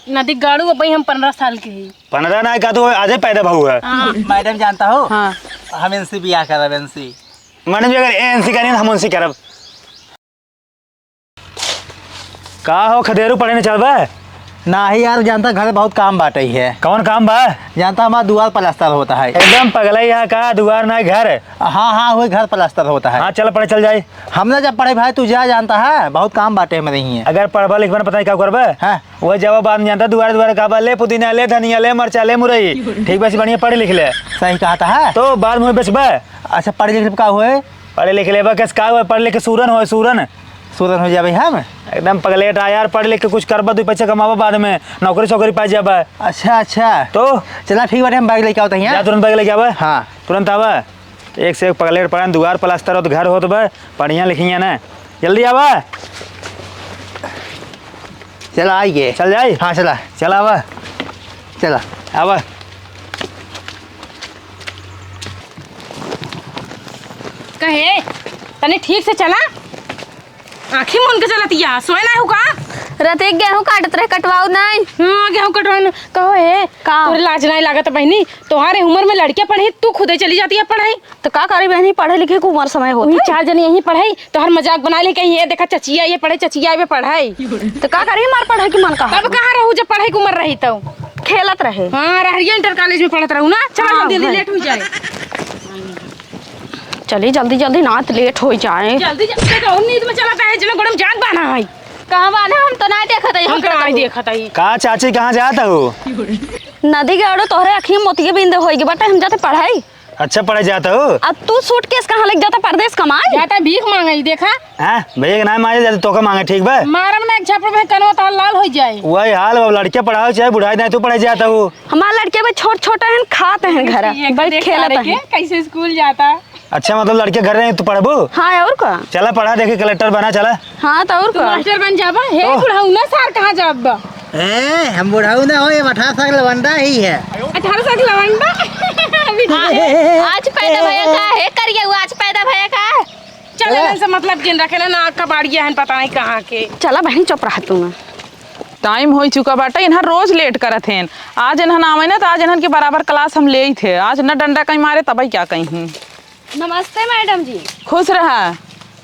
नदी गाड़ू अब हम 15 साल के ही 15 ना का तो आज पैदा भाऊ है। मैडम जानता हो हाँ हम इनसे बियाह करब इनसे। मैडम जी अगर एनसी करें हम उनसे करब का हो खदेरू पढ़े न चलबा ना ही यार जानता घर बहुत काम बाटे ही है। कौन काम बा जानता हमारा दुआर प्लास्टर होता है। एकदम पगला यहाँ का दुआर ना घर। हाँ हाँ वही घर प्लास्टर होता है। हाँ चल पढ़े चल जाए। हमने जब पढ़े भाई तू जा जानता है बहुत काम बाटे में नहीं है। अगर पढ़बा लिखबा पता है क्या करबा हाँ वो जवाब बात नहीं जानता दुआर दुआर का ले पुदीना ले धनिया ले मरचा ले मुरई ठीक बस बढ़िया पढ़े लिख ले सही कहता है। तो बाद में बेचबा। अच्छा पढ़े लिखे का हुए पढ़े लिख ले बस का हुआ पढ़ लिख के सूरन हो सूरन सूरन हो जाए हम एकदम पगलेट आ यार पढ़ लिख के कुछ करबा 2 पैसे कमाबा बाद में नौकरी छोकरी पा जाबा। अच्छा अच्छा तो चला ठीक बाटे हम बाइक लेके आवते जा हैं। तुरंत बैग लेके आवा। हाँ तुरंत आवा एक से एक पगलेट पड़न दुआर प्लास्टर हो तो घर हो तो बा बढ़िया लिखिए ना जल्दी आवा चला आइए। चल जाए। हाँ चला चल आवा चला आवा कहे तने ठीक से चला आँखें मुन के चलतिया सोए ना हो का रते गेहूं काटत रहे कटवाओ नहीं। हाँ गेहूँ कटवाने कहो है का तोरे लाज नहीं लागत बहनी तुम्हारे उम्र में लड़कियां पढ़ी तू खुदे चली जाती है पढ़ाई तो का करी बहनी पढ़े लिखे को उम्र समय वही होता 4 जन यही पढ़ाई तो हर मजाक बना ले कहीं ये देखा चचिया ये पढ़े चचिया ये पढ़ाई तो का करी मार पढ़े की मन का तब कहाँ रहू जब पढ़ाई की उम्र रही तो खेलत रहे। हाँ रहरिया इंटर कॉलेज में पढ़त रहू ना चला हाँ, जल्दी भाई। लेट हो जाए चली जल्दी जल्दी ना लेट हो जाए। जल्दी जल्दी तो नींद में चला है जना गरम जान बाना है कहाँ बाने हम तो नहीं देखत हम तो नहीं देखत है कहा चाची कहाँ जाता हो नदी गाड़ो तोहरे अखी मोतिये बिंदे होई के बटे हम जाते पढ़ाई। अच्छा पढ़े जाता हो। अब तू सूटकेस कहाँ लग जाता परदेश कमाई जाता भीख मांगे देखा हाँ भैया के नाम मांगे जाते तो का मांगे ठीक बा मारम ना एक छापर में कनवा तो लाल हो जाए वही हाल अब लड़के पढ़ाओ चाहे बुढ़ाई नहीं तू पढ़े जाता हो। हमारे लड़के भी छोट छोटा है खाते हैं घर बैठ खेलत है। कैसे स्कूल जाता अच्छा मतलब लड़के घर रहे तू पढ़बू। हाँ और का चला पढ़ा देखे कलेक्टर बना चला। हाँ तो और तू का मास्टर बन जाबा हे बुढ़ाऊ ना सार कहाँ जाब हम बुढ़ाऊ ना हो ये 18 साल लवंडा ही है। 18 साल लवंडा आज पैदा भैया का है करिए हुआ आज पैदा भैया का चले से मतलब जिन रखेला ना कबाड़िया है पता नहीं कहाँ के चला बहनी चुप रह तू। टाइम हो चुका बाटा इन्हा रोज लेट करत हैं। आज इन्हन आवे ना तो आज इन्हन के बराबर क्लास हम ले ही थे आज न डंडा कहीं मारे तब क्या कहीं। नमस्ते मैडम जी। खुश रहा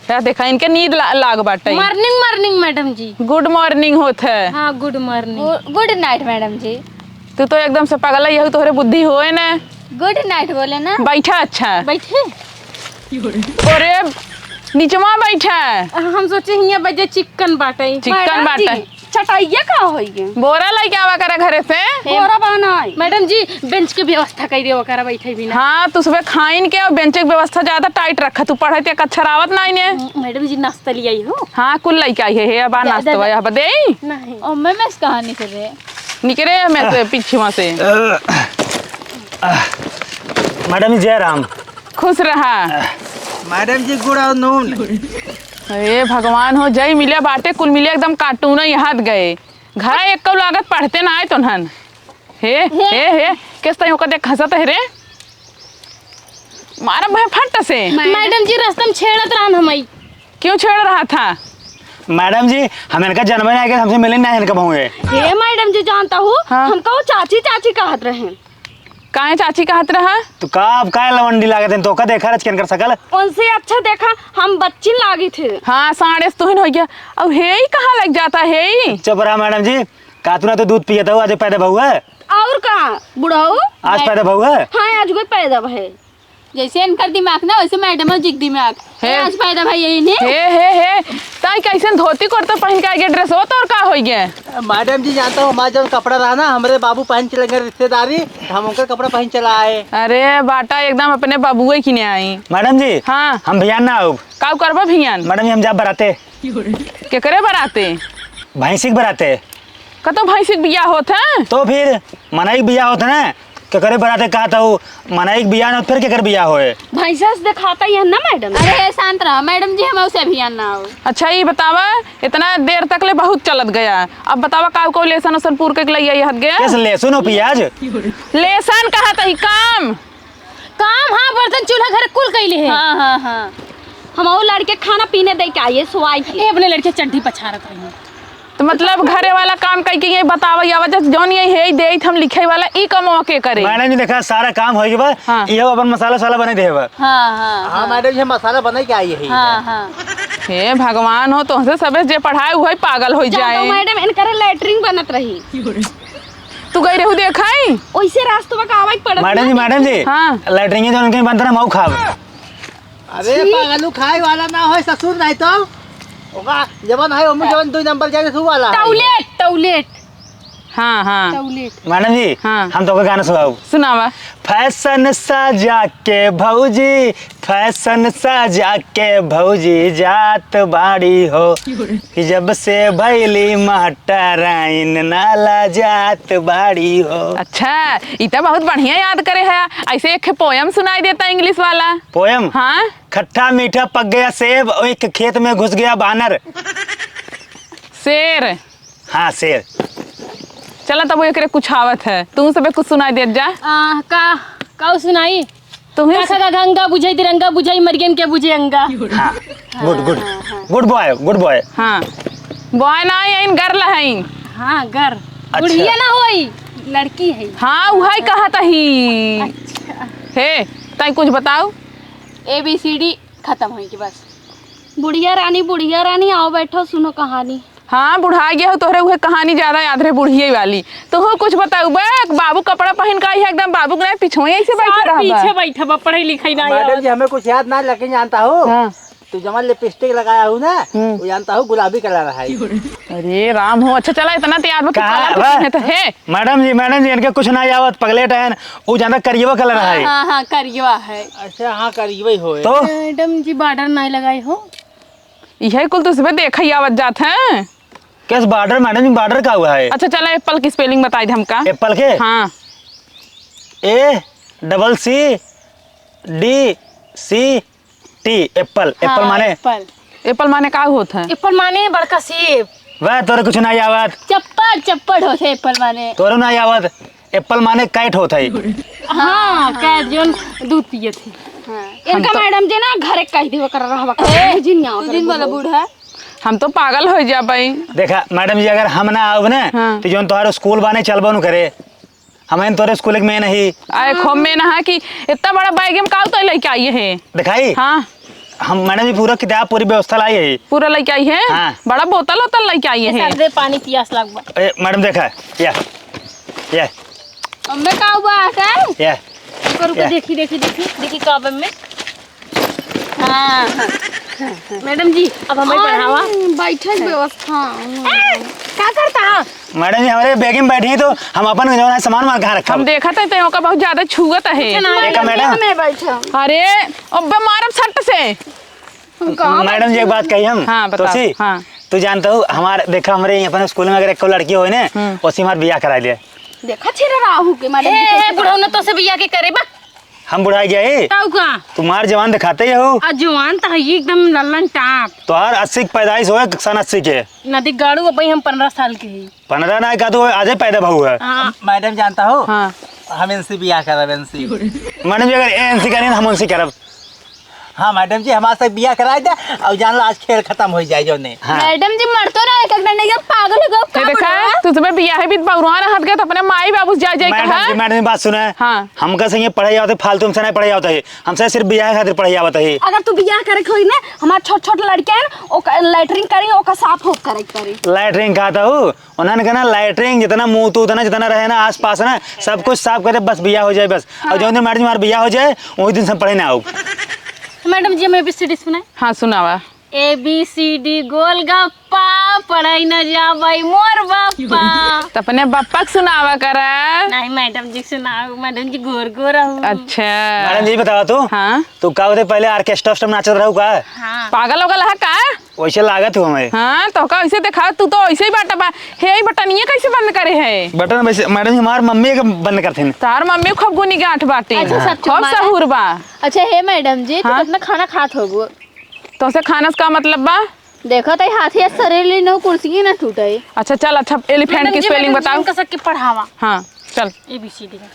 क्या देखा इनके नींद लाग बाटा। Morning morning madam ji. Good morning होत है। हाँ good morning good night madam ji. तू तो एकदम से पगला यही तोहरे बुद्धि होए ना। गुड नाइट बोले ना। बैठा अच्छा बैठे अरे नीचवा बैठा हम सोचे हियां बजे चिकन बाटे चिकन बाटा चटाइया का होई बोरा लेके आवा करा घरे से। बोरा बनाई मैडम जी बेंच के व्यवस्था कर दियो करा बैठे भी ना। हाँ तू सुबह खाइन के और बेंच की व्यवस्था ज्यादा टाइट रखा तू पढ़े ते अच्छा रावत नहीं ने। मैडम जी नाश्ता लिया ही हो हाँ कुल लइका है अब नाश्ता हुआ यहाँ दे नहीं और मैं कहानी कर रहे निकले मैं पीछे वहाँ से। मैडम जय राम। खुश रहा मैडम जी गुड आफ्टरनून। अरे भगवान हो जय मिले बाटे कुल मिले एकदम कार्टून यहाँ गए घर एक कौ लागत पढ़ते ना आए तो नन हे किस तरह होकर देख हंसत है रे मारा भाई फट से। मैडम जी रास्ता में छेड़त रहन हमई क्यों छेड़ रहा था। मैडम जी हम इनका जन्म नहीं आएगा हमसे मिले नहीं इनका भाऊ है। हे मैडम जी जानता हूँ हाँ। हमका वो चाची चाची कहत रहे काहे चाची का हाथ रहा तो का अब का लवंडी लागत है तो का देखा रच कर सकल उनसे अच्छा देखा हम बच्ची लागी थे। हाँ साढ़े तो हो गया अब हे ही कहाँ लग जाता है। चुप रहा मैडम जी कातुना तो दूध पिया था आज पैदा भाऊ है। और कहा बुढ़ाऊ आज पैदा भाऊ है। हाँ आज कोई पैदा है जैसे इनका दिमाग ना वैसे मैडम जी दिमाग हे। आज पैदा भाई यही ने हे ताई कैसे धोती कुर्ता पहन के आगे ड्रेस हो तो और का हो गया। मैडम जी जानता हूँ हमारा जब कपड़ा रहा ना हमारे बाबू पहन चले गए रिश्तेदारी हम उनका कपड़ा पहन चला आए। अरे बाटा एकदम अपने बाबुए की ने आई। मैडम जी हाँ हम भैया ना आओ। काउ करबा भियान मैडम जी हम जा बराते के करे बराते भैंसिक बराते कतो भैंसिक बिया होत है तो फिर मनाई बिया होता ना के करे बराते कहा था मनाई बिया ना फिर के कर बिया होए भैंसा से दिखाता है ना मैडम। अरे शांत रहा मैडम जी हम उसे भी आना हो। अच्छा ये बतावा इतना देर तक ले बहुत चलत गया अब बतावा काउ को लेसन उसन पूर के लिए हट गया कैसे लहसुन और प्याज लेसन कहा था काम काम हाँ बर्तन चूल्हा घर कुल कैले है। हाँ हाँ हाँ हम और लड़के खाना पीने दे के आइए सुवाई के ए अपने लड़के चड्ढी पछारत रही तो मतलब घरे वाला काम कई के ये बतावा या वजह जौन ये है दे हम लिखे वाला ई कमवा के करे। मैडम जी देखा सारा काम हो गया हाँ। ये अपन मसाला साला बने देबा। हाँ हाँ हाँ मैडम जी मसाला बना के आई है। हाँ हाँ हे भगवान हो तो सबे जे पढ़ाए हुए पागल हो जाए। मैडम इनकर लैट्रिन बनत रही तू गई रहू देखाई ओइसे रास्तवा का आवाज पड़त मैडम जी हाँ। लैट्रिन जो उनके बनता ना मऊ खाब। अरे पागलू खाए वाला ना हो ससुर नहीं तो ओका जवन है उम्र जवन 2 नंबर जाके सु वाला है। टॉयलेट हाँ हाँ मैडम जी हाँ। हम तो गाना सुनाओ। सुनावा। फैशन सजा के भौजी फैशन सजा के भौजी जात बाड़ी हो कि जब से भैली माटराइन नाला जात बाड़ी हो। अच्छा इतना बहुत बढ़िया याद करे है। ऐसे एक पोयम सुनाई देता इंग्लिश वाला। पोयम हाँ खट्टा मीठा पक गया सेब एक खेत में घुस गया बानर। शेर। हाँ शेर। चला तब एक कुछ आवत है तू सबे कुछ सुनाई दे जा। का सुनाई तुम्हें का गंगा बुझाई तिरंगा बुझाई मरियम के बुझे अंगा। हाँ गुड बॉय। हाँ बॉय ना इन गर्ल है। हाँ घर बुढ़िया ना होई लड़की है। हाँ वही कहा था ही। हे तई कुछ बताओ। ABCD खत्म होई कि बस बुढ़िया रानी आओ बैठो सुनो कहानी। हाँ बुढ़ा गया हो तोहरे उहे कहानी ज्यादा याद रहे बुढ़िया वाली। तो हो कुछ बताऊ बे बाबू कपड़ा पहन का है एकदम बाबू के पीछे ऐसे बैठा रहा पीछे बैठा बा पढ़ाई लिखाई ना मैडम जी हमें कुछ याद ना लेकिन जानता हूँ हाँ। तो जमा लिपस्टिक लगाया हूँ ना वो जानता हूँ गुलाबी कलर है। अरे राम हो अच्छा चला इतना तैयार हो तो है। मैडम जी इनके कुछ ना आवत पगलेट है वो ज्यादा करिएवा कलर है। हाँ करिएवा है। अच्छा हाँ करीबी हो तो मैडम जी बॉर्डर नहीं लगाई हो यही कुल तो सुबह देखा ही आवत जात है। कैसे बॉर्डर मैडम जी बॉर्डर का हुआ है। अच्छा चला एप्पल की स्पेलिंग बताई दे हमका। एप्पल के हाँ ACCT एप्पल। एप्पल माने एप्पल माने का होता है। एप्पल माने बड़का सेब। वह तोरे कुछ ना आवत। चप्पड़ होते एप्पल माने। तोरे ना आवत। एप्पल माने कैट होता है। हाँ कैट जोन दूध पिए थे। इनका मैडम जी ना घर कह देवा कर रहा दिन वाला बूढ़ा हम तो पागल हो जा भाई। देखा मैडम जी अगर हम ना आओ ना हाँ। तो जो तुम्हारे स्कूल बाने चलबो न करे हमें तोरे स्कूल में नहीं आए खोम में ना कि इतना बड़ा बैग में काल तो लेके आई है। दिखाई हाँ हम मैडम जी पूरा किताब पूरी व्यवस्था लाई है। पूरा लेके आई है। हाँ। बड़ा बोतल होतल लेके आई है। दे पानी पियास लगवा। मैडम देखा या अम्मे का हुआ है या रुको देखी कब में। हाँ मैडम जी अब हमें पढ़ावा बैठक व्यवस्था क्या करता है। मैडम जी हमारे बैग में बैठी तो हम अपन जो है सामान मार कहाँ रखा। हम देखा था तो का बहुत ज्यादा छुअत है। देखा मैडम अरे अब मारब सट से। मैडम जी एक बात कही हम हाँ, बताओ, तो हाँ। तू जानता हूँ हमारे देखा हमारे अपन स्कूल में अगर एक लड़की हो ना उसी हमारे बियाह करा दिया। देखा छिरा राहु के मैडम बुढ़ऊ ने तो से बिया के करे बा हम बुढ़ा गया है ताऊ का तुम्हार जवान दिखाते ही हो। जवान तो है एकदम लल्लन टाप। तुम्हार 80 की पैदाइश हो सन 80 के नदी गाड़ू अब हम 15 साल के ही 15 ना का तो आज पैदा भाऊ है। मैडम जानता हूँ हाँ। हम इनसे बिया करब इनसे। मैडम जी अगर एनसी करें हम उनसे करब। हाँ मैडम जी हमारे साथ बिया कराए दे और जान लो आज खेल खत्म हो जाए जो ने। हाँ। मैडम जी मर तो रहा है नहीं पागल हो ये देखा तू तुम्हें बिया है भी बहुरान हाथ गया तो अपने माई बाबू जा जाए कहा। मैडम जी बात सुने हाँ। हम कैसे पढ़ाई आवते फालतू हमसे नहीं पढ़ाई आवता है हमसे सिर्फ बियाह खातिर पढ़ाई आवता है। अगर तू बियाह करे खोई ना हमारे छोट लड़के हैं ओका लैट्रिन करी ओका साफ हो करे लैट्रिन खाता हूँ उन्होंने कहना लैट्रिन जितना मुंह तो उतना जितना रहे ना आस पास ना सब कुछ साफ करे बस बियाह हो जाए बस। और जो दिन मैडम जी हमारा बियाह हो जाए वही दिन से पढ़े ना आओ। मैडम जी हमें ABCD सुनाए। हाँ सुनावा। ABCD गोलगप्पा पढ़ाई न जावाई मोर बाप्पा। तो अपने बप्पा सुनावा करा। नहीं मैडम जी सुनाओ मैडम जी गोर गोर हूँ। अच्छा मैडम जी बताओ तू हाँ तू का होते पहले ऑर्केस्ट्रा नाचत रहू का हाँ पागल होगल है का। वैसे लागत हो हमें। हाँ तो का ऐसे देखा तू तो ऐसे ही बाटा बा हे बटनिया कैसे बंद करे है। बटन वैसे मैडम जी हमारे मम्मी के बंद करते हैं। तार मम्मी खूब गुनी गांठ बाटी अच्छा, सब खूब तुम्हारे- सहूर बा। अच्छा हे मैडम जी हाँ? तो कितना खाना खात होगो। तो से खाना का मतलब बा। देखो तो हाथी सरेली नो कुर्सी ना टूटे। अच्छा चल अच्छा एलिफेंट की स्पेलिंग बताओ। का सबके पढ़ावा हाँ चल ABCD का।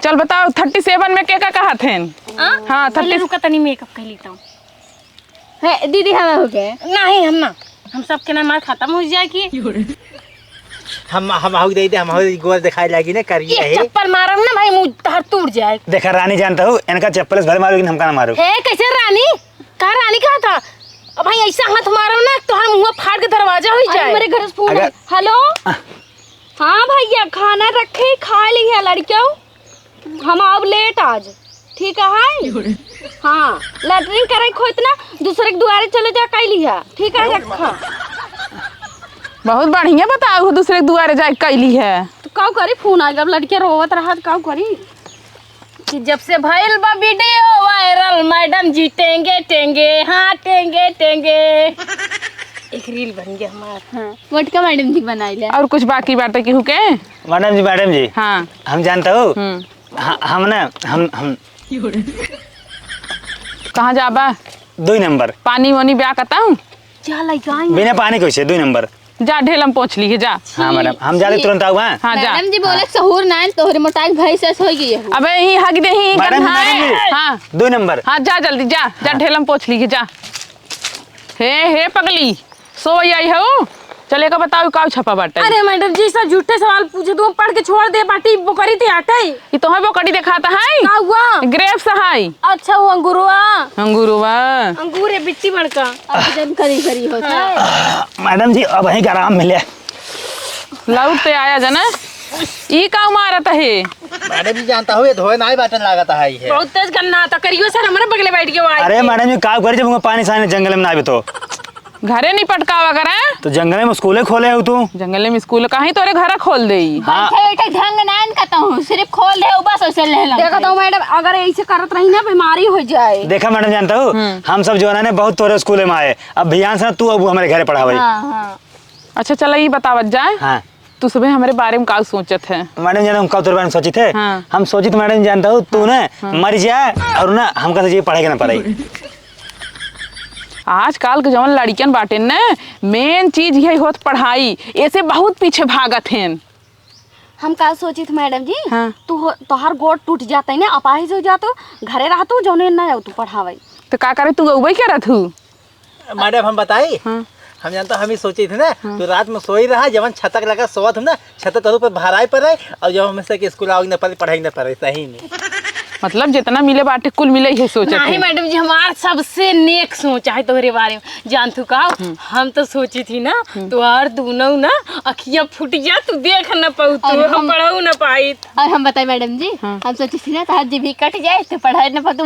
चल बताओ 37 में क्या कहा थे। हाँ पहले 30 रुका तनी मेकअप कर लेता हूँ। है दीदी हमें हो गए। नहीं हम ना हम सबके ना मार खत्म हो जाए की हम हो दे दे, हम हो गोल दिखाई लगी ना करिए एक है। चप्पल मारम ना भाई मुंह तहर टूट जाए। देखा रानी जानता हूँ इनका चप्पल से भले मारो लेकिन हमका ना मारो। हे कैसे रानी कहा रानी कहा था अब भाई ऐसा हाथ मारो ना तोहर मुंह फाड़ के दरवाजा हो जाए। मेरे घर से फोन अगर- हेलो हाँ भैया खाना रखे खा ली है लड़कियों हम अब लेट आज ठीक है हाय हाँ लैटरिन करे खो इतना दूसरे के दुआरे चले जा कैली है ठीक है रखा बहुत बढ़िया बताओ दूसरे के दुआरे जाके कैली है। तो का करी फोन आ गया लड़के रोवत रहा का करी कि जब से भइल बा वीडियो वायरल मैडम जी टेंगे टेंगे हाँ टेंगे टेंगे एक रील बन गया हमारा। मोटका मैडम जी बनाई ले और कुछ बाकी बातें केहू के? मैडम जी हाँ हम जानता हूँ हम ना हम कहाँ जाबा? 2 नंबर पानी वानी ब्याह करता हूँ क्या लगा बिना पानी कैसे 2 नंबर। जा ढेलम पहुँच ली है जा। हाँ मैडम हम जाते तुरंत आऊँ। हाँ जा। मैडम जी बोले सहूर ना तोहरे मोटाई भाई से हो गई है। अबे ही हक दे ही मैडम जी हाँ 2 नंबर। हाँ जा जल्दी जा जा ढेलम पहुँच ली है जा। हे पगली सो आई हो चले का बताओ का छपा बाटे। अरे मैडम जी सब झूठे सवाल पूछे तू पढ़ के छोड़ दे बाटी बोकरी थी आटे ये तो है बोकड़ी दिखाता है का हुआ ग्रेप्स है। अच्छा वो अंगूरवा अंगूरवा अंगूर है बिट्टी बड़का अब जब करी होता है। मैडम जी अब वहीं का आराम मिले। लौट पे आया जना ई का मारत है। मैडम जी जानता हूँ ये धोए ना ही बटन लगाता है ये। बहुत तेज गन्ना था करियो सर हमारे बगले बैठ के वो आए अरे थे। मैडम जी का कर जब पानी सानी जंगल में ना आवे तो घरे नहीं पटकावा करे तो जंगल में स्कूले खोले हो तू। जंगल में स्कूल कहीं तोरे घर खोल दे। हाँ बैठे ढंग ना कहता हूँ सिर्फ खोल दे बस ऐसे ले ला। देखा तो मैडम अगर ऐसे करत रही ना बीमारी हो जाए। देखा मैडम जानता हूँ हम सब जो है ना बहुत तोरे स्कूल में आए अब भियान से तू अब हमारे घर पढ़ावे। हाँ अच्छा चलो ये बतावत जाए हाँ तू सुबह हमारे बारे में का सोचत है? मैडम जानता हम कब तोरे बारे में सोची थे। हाँ। हम सोची तो मैडम जानता हूँ तू ना मर जाए और ना हम कहते पढ़ाई ना पढ़ाई। आजकल के जवन लड़कियन बाटे न मेन चीज यही होत पढ़ाई ऐसे बहुत पीछे भागत हैं। हम का सोची थी मैडम जी हाँ। तोहार गोड़ टूट जाता है ना अपाहिज हो जातो घरे रहतू जौने ना जाओ तू पढ़ावे। तो का करे तू उबई क्या रहत हूँ? मैडम हम बताई हाँ। हम जानता हम ही सोची थी ना तो रात में सोई रहा जब छतक लगा सोत हम ना छत तरू पर भराई पर रहे और जब हमें के स्कूल आओगे ना पढ़े पढ़ाई ना पड़े सही नहीं। मतलब जितना मिले बाटे कुल मिले ही सोचत नहीं है। मैडम जी हमार सबसे नेक सोचा है तोहरे बारे में जान तू का हम तो सोची थी ना तुहार दोनों ना अखियां फूट जा तू देख न पाऊ तू और हम हम- पढ़ाऊ न पाई। और हम बताए मैडम जी हम सोची थी ना तार जीभी कट जाए तो पढ़ाई न पातू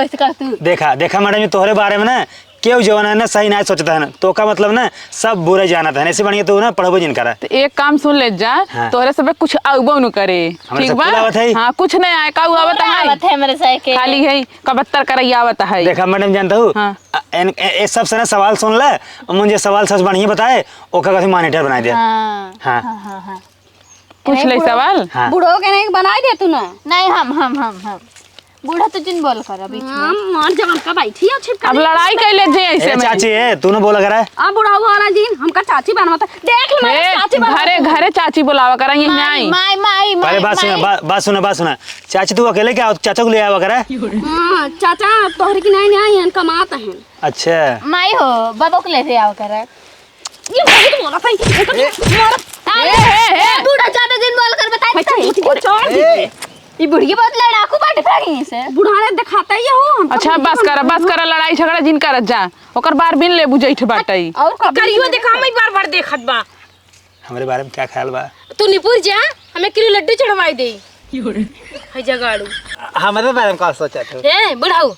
ऐसे कर तू। देखा देखा मैडम जी तोहरे बारे में ना क्यों जो है ना सही ना सोचता है ना तो का मतलब ना सब बुरे जाना था ऐसे बढ़िया तू ना पढ़बो जिन करा। तो एक काम सुन ले जा हाँ। तोरे सब कुछ आउबो न करे हमरे ठीक सब बा? कुल आवत है। हाँ कुछ नहीं आए का आवत आवत है है मेरे साइकिल खाली है कबत्तर करई आवत है। देखा मैडम जानता हूँ हाँ। ये सब से ना सवाल सुन ले मुझे सवाल सच बढ़िया बताए ओका कभी मॉनिटर बना दे। हाँ हाँ हाँ हाँ पूछ ले सवाल। हाँ बूढ़ो के नहीं बनाई दे तू ना। नहीं हम बूढ़ा तो जिन बोल कर अभी मार जवान का बैठी है छिपका अब लड़ाई कैले जे ऐसे ए में चाची है तू ना बोला करा आ बूढ़ा वाला जी हमका चाची बनवाता देख ले ए, चाची घरे घरे चाची बुलावा करा यहीं आई। माई पहले बात सुना चाची तू अकेले क्या चाचा को ले आया करा। हां चाचा तोहरे की नहीं आई हन कमाता है। अच्छा माई हो बाबा को लेते आओ कर ये बहुत बोला था बूढ़ा ज्यादा दिन बोल कर बताए को छोड़ दे ये बुढ़िया बहुत लड़ाकू बाटे भागी से बूढ़ा ने दिखाता ही हो हम अच्छा बस कर लड़ाई झगड़ा जिन करत जा ओकर बार बिन ले बुझैठ बाटई। और करियो देखा मैं बार देखत बा हमारे बारे में क्या ख्याल बा। तू निपुर जा हमें किलो लड्डू चढ़वाई दे है जगाड़ू हमारे बारे में का सोचा था। ए बुढ़ाऊ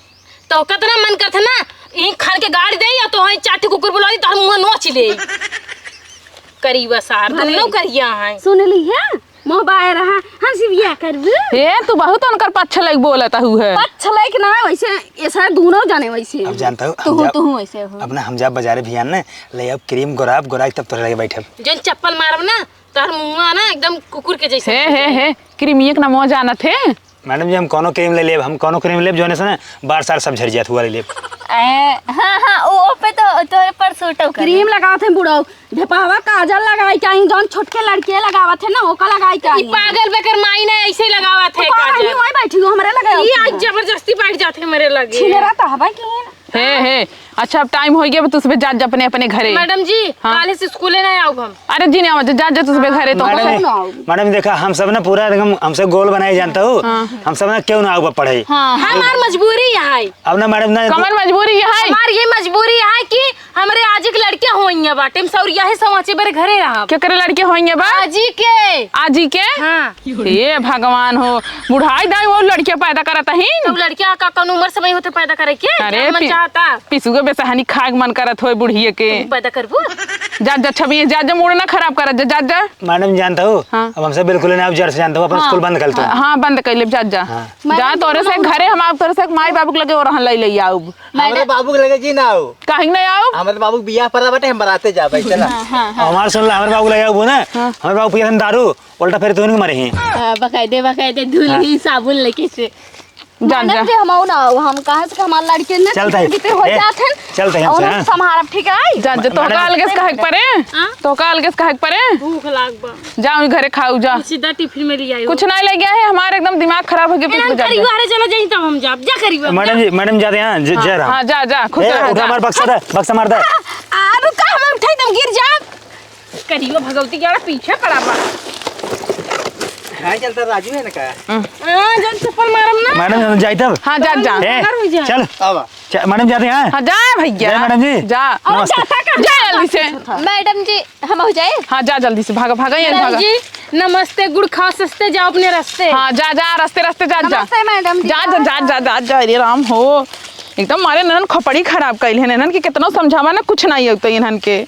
तो कितना मन करता ना ई खान के गाड़ी दे या तो है चाटी कुकुर बुला दी तो मुंह नोच ले करी बसार दोनों करिया है सुन ली है मोबाइल रहा हंसी बिया करबू ए तू बहुत उनकर पक्ष लग बोलत हु है। अच्छा लाइक ना वैसे ऐसा दोनों जाने वैसे अब जानता हूँ तू ऐसे हो अपना हम जब बाजारे भी आने ले अब क्रीम गोराब तब तो लगे बैठे। जन चप्पल मारब ना तार मुंह ना एकदम कुकुर के जैसे हे क्रीमियक न मो जानत है। मैडम जी हम कोनो क्रीम ले लेब हम कोनो क्रीम लेब जो है से ना बार सार सब झड़ जात हुआ ले लेब। हाँ ओ पे तो तोरे पर सूट कर क्रीम लगावत है बुढ़ाऊ ढेपावा काजल लगाई चाहिए जौन छोटके लड़के लगावत है ना ओका लगाई चाहिए। पागल बेकर माई ने ऐसे लगावत है काजल मैं बैठी हूं हमरे लगे ये आज जबरदस्ती बैठ जाते मेरे लगे छिलेरा तो हवा की हे अच्छा अब टाइम हो गया, तुझे जा जा अपने अपने घरे। मैडम जी हाँ। काले से स्कूल नहीं आओ हम। अरे जी नहीं जा जा तुझे घरे तो मैडम देखा हम सब ना पूरा एकदम हमसे गोल बनाए जानता हूँ। हम सब ना क्यों ना आओ पढ़े। हमार मजबूरी यहाँ है। अब ना मैडम ना कमर मजबूरी है। हमार ये मजबूरी है कि हमारे आज एक लड़कियां होइया बाटे सौरिया है समाचे बेरे घरे रहा। क्या करे लड़के होंगे बा आजी के आजी के। हाँ ये भगवान हो, बुढ़ाई दाई वो लड़कियां पैदा करत ही। तो लड़कियां का कौन उम्र समय होते पैदा करे के? अरे मन चाहता पिसुगे बेसहानी खाग मन करत होय बुढ़िए के। पैदा करबो। जा जा छवि जा जा मूड ना खराब करत जा जा। मैडम जानता हूँ। हाँ। अब हमसे बिल्कुल नहीं, आप जर से जानता हूँ, अपन स्कूल बंद कर दो। हाँ बंद कर ले जा जा जा तोरे से घरे हम आप तोरे से माई बाबू के लगे और रहन ले आओ। हमारे बाबू के लगे जी ना आओ। काहे नहीं आओ? हमारे बाबू के बियाह पर बाटे हम बराते जा भाई चला। हमारे सुन ला, हमारे बाबू लगा वो ना, हमारे बाबू पिया दारू उल्टा फिर तो मरे हैं। बकायदे धुली साबुन लेके से जा जा मैडम जी हम आओ ना हम कहां से हमार लड़के ने चलता है। भीतर हो जाते हैं। चलते हैं और हमसे, हाँ। समारब ठीक है। जा जा तो काल के कहे परे तो काल के कहे परे भूख लाग बा जाओ घरे खाओ जा। सीधा टिफिन में ले आई कुछ नहीं ले गया है, हमारे एकदम दिमाग खराब हो गया। एनन करियो अरे चलो जाई तब हम जा करियो। मैडम जाते हैं जय राम। हाँ जा जा खुश रह जा। हमारे बक्सा मार दे। आ रुका हम उठाई तब गिर जा। करियो भगवती के पीछे पड़ा बा। हाँ चलता राजू है ना का। हां जब चप्पल मारम ना। मैडम जाए तब। हाँ जा जा चल आवा मैडम जाते हैं। हाँ जा भैया जय मैडम जी। जा नमस्ते। जा जल्दी से। मैडम जी हम हो जाए। हाँ जा जल्दी से भागा भागा यहाँ मैडम भागा। जी नमस्ते गुड़ खा सस्ते जाओ अपने रास्ते। हाँ जा जा रास्ते रास्ते जा जा नमस्ते मैडम जी। जा जा जा जा जा जा अरे राम हो एकदम मारे ननन खोपड़ी खराब कैल है ननन के कितना समझावा ना कुछ नहीं होता इन्हन के।